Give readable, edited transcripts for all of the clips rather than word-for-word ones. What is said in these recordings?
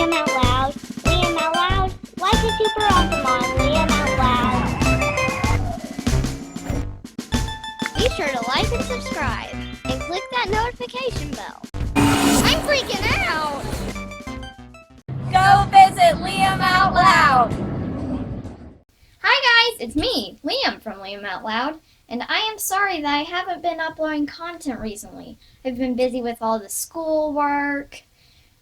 Liam Out Loud. Liam Out Loud. Like a super awesome on Liam Out Loud. Be sure to like and subscribe and click that notification bell. I'm freaking out! Go visit Liam Out Loud! Hi guys, it's me, Liam from Liam Out Loud, and I am sorry that I haven't been uploading content recently. I've been busy with all the schoolwork,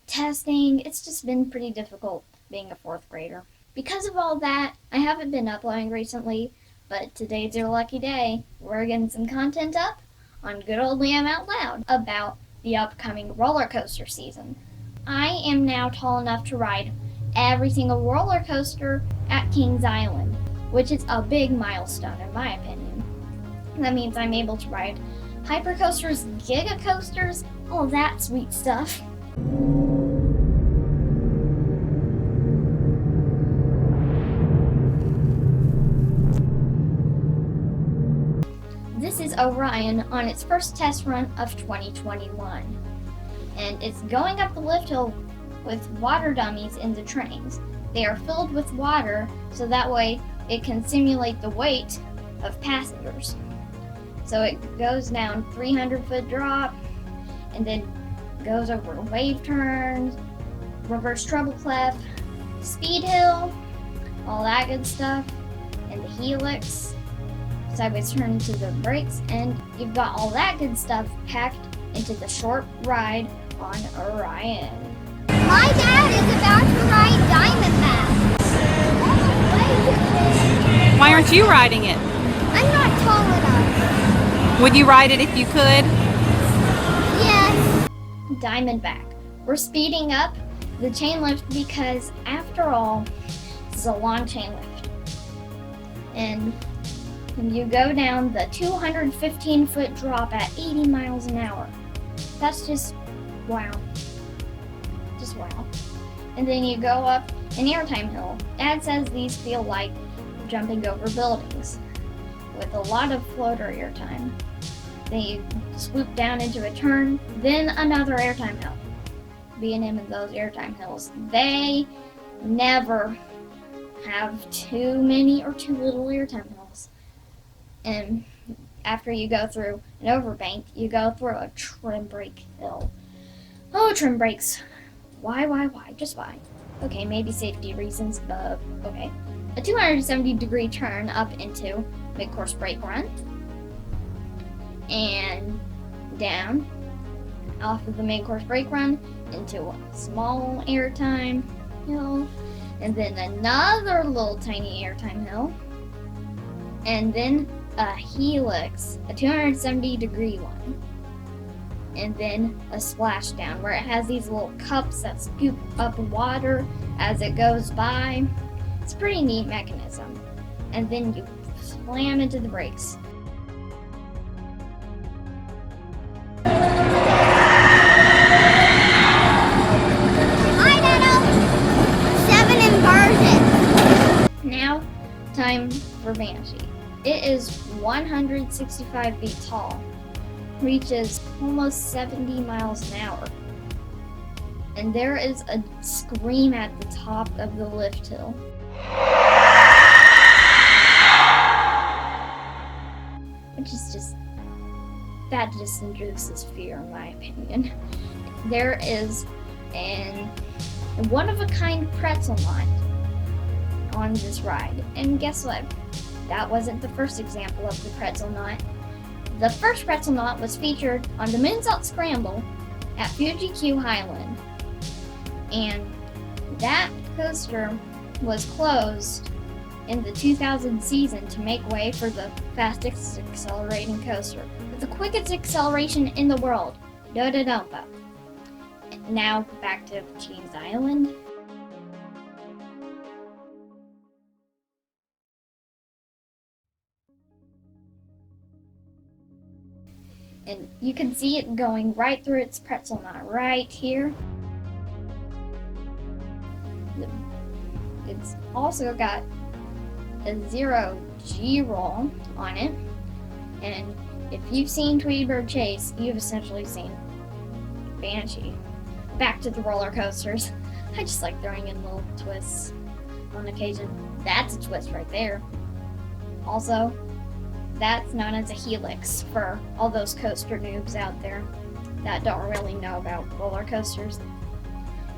testing. It's just been pretty difficult being a 4th grader. Because of all that, I haven't been uploading recently, but today's your lucky day. We're getting some content up on good old Liam Out Loud about the upcoming roller coaster season. I am now tall enough to ride every single roller coaster at Kings Island, which is a big milestone in my opinion. That means I'm able to ride hyper coasters, giga coasters, all that sweet stuff. This is Orion on its first test run of 2021, and it's going up the lift hill with water dummies in the trains. They are filled with water so that way it can simulate the weight of passengers. So it goes down 300-foot drop and then goes over wave turns, reverse treble clef, speed hill, all that good stuff, and the helix, sideways turn into the brakes, and you've got all that good stuff packed into the short ride on Orion. My dad is about to ride Diamondback. Why aren't you riding it? I'm not tall enough. Would you ride it if you could? Yes. Diamondback. We're speeding up the chain lift because, after all, this is a long chain lift. And when you go down the 215-foot drop at 80 miles an hour, that's just wow. Just wow. And then you go up an airtime hill. Dad says these feel like jumping over buildings with a lot of floater airtime. Then you swoop down into a turn, then another airtime hill. B&M and those airtime hills, they never have too many or too little airtime hills. And after you go through an overbank, you go through a trim brake hill. Oh, trim brakes. Why? Just why? Okay, maybe safety reasons, but okay. A 270-degree turn up into mid-course brake run. And down off of the mid-course brake run into a small airtime hill. And then another little tiny airtime hill. And then a helix, a 270-degree one. And then a splashdown where it has these little cups that scoop up water as it goes by. It's a pretty neat mechanism. And then you slam into the brakes. Hi, Nano. 7 inversions. Now, time for Banshee. It is 165 feet tall. Reaches almost 70 miles an hour. And there is a scream at the top of the lift hill. Which is that just induces fear in my opinion. There is an one-of-a-kind pretzel knot on this ride. And guess what? That wasn't the first example of the pretzel knot. The first pretzel knot was featured on the Moonsault Scramble at Fuji Q Highland. And that coaster was closed in the 2000 season to make way for the fastest accelerating coaster with the quickest acceleration in the world, Do-Da-Dumpa. Now back to Kings Island. And you can see it going right through its pretzel knot right here. It's also got a 0G roll on it. And if you've seen Tweety Bird Chase, you've essentially seen Banshee. Back to the roller coasters. I just like throwing in little twists on occasion. That's a twist right there. Also, that's known as a helix for all those coaster noobs out there that don't really know about roller coasters.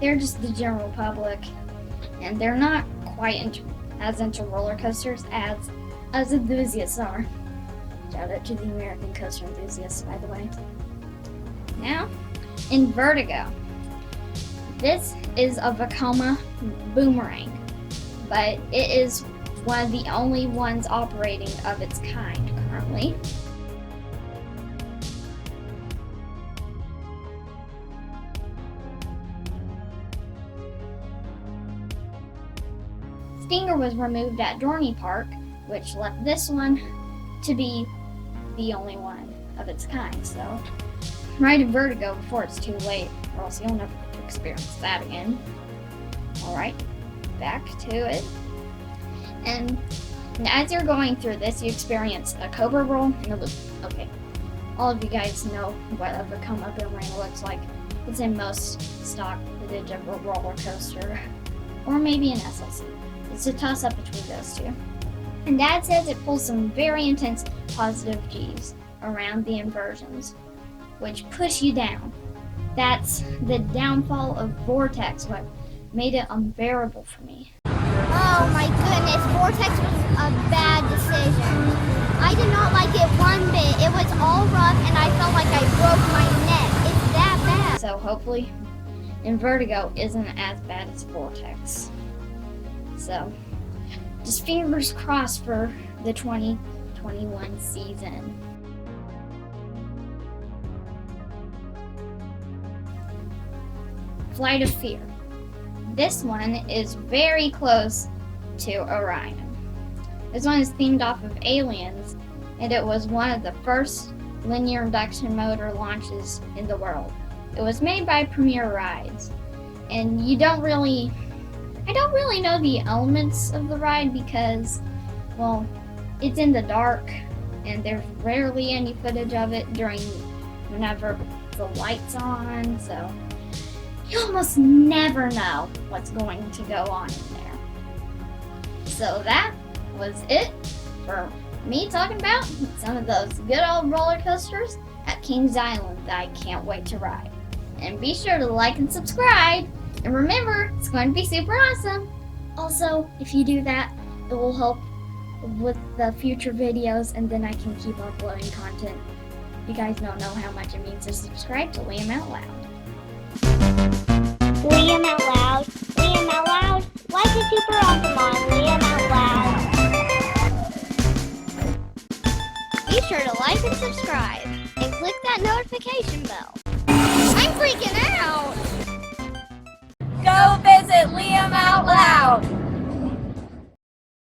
They're just the general public, and they're not quite as into roller coasters as enthusiasts are. Shout out to the American coaster enthusiasts, by the way. Now, Invertigo. This is a Vekoma boomerang, but it is one of the only ones operating of its kind currently. Stinger was removed at Dorney Park, which left this one to be the only one of its kind. So, ride Invertigo before it's too late, or else you'll never get to experience that again. Alright, back to it. And as you're going through this, you experience a cobra roll and a loop. Okay, all of you guys know what a Vekoma boomerang looks like. It's in most stock footage of a roller coaster, or maybe an SLC. It's a toss-up between those two. And Dad says it pulls some very intense positive G's around the inversions, which push you down. That's the downfall of Vortex, what made it unbearable for me. Oh my goodness, Vortex was a bad decision. I did not like it one bit. It was all rough and I felt like I broke my neck. It's that bad. So hopefully, Invertigo isn't as bad as Vortex. So, just fingers crossed for the 2021 season. Flight of Fear. This one is very close to Orion. This one is themed off of Aliens, and it was one of the first linear induction motor launches in the world. It was made by Premier Rides, and I don't really know the elements of the ride because, well, it's in the dark, and there's rarely any footage of it whenever the light's on, so you almost never know what's going to go on in there. So that was it for me talking about some of those good old roller coasters at Kings Island that I can't wait to ride. And be sure to like and subscribe. And remember, it's going to be super awesome. Also, if you do that, it will help with the future videos, and then I can keep uploading content. You guys don't know how much it means to subscribe to Liam Out Loud. Liam Out Loud. Liam Out Loud. Like it super awesome on Liam Out Loud. Be sure to like and subscribe, and click that notification bell. I'm freaking out!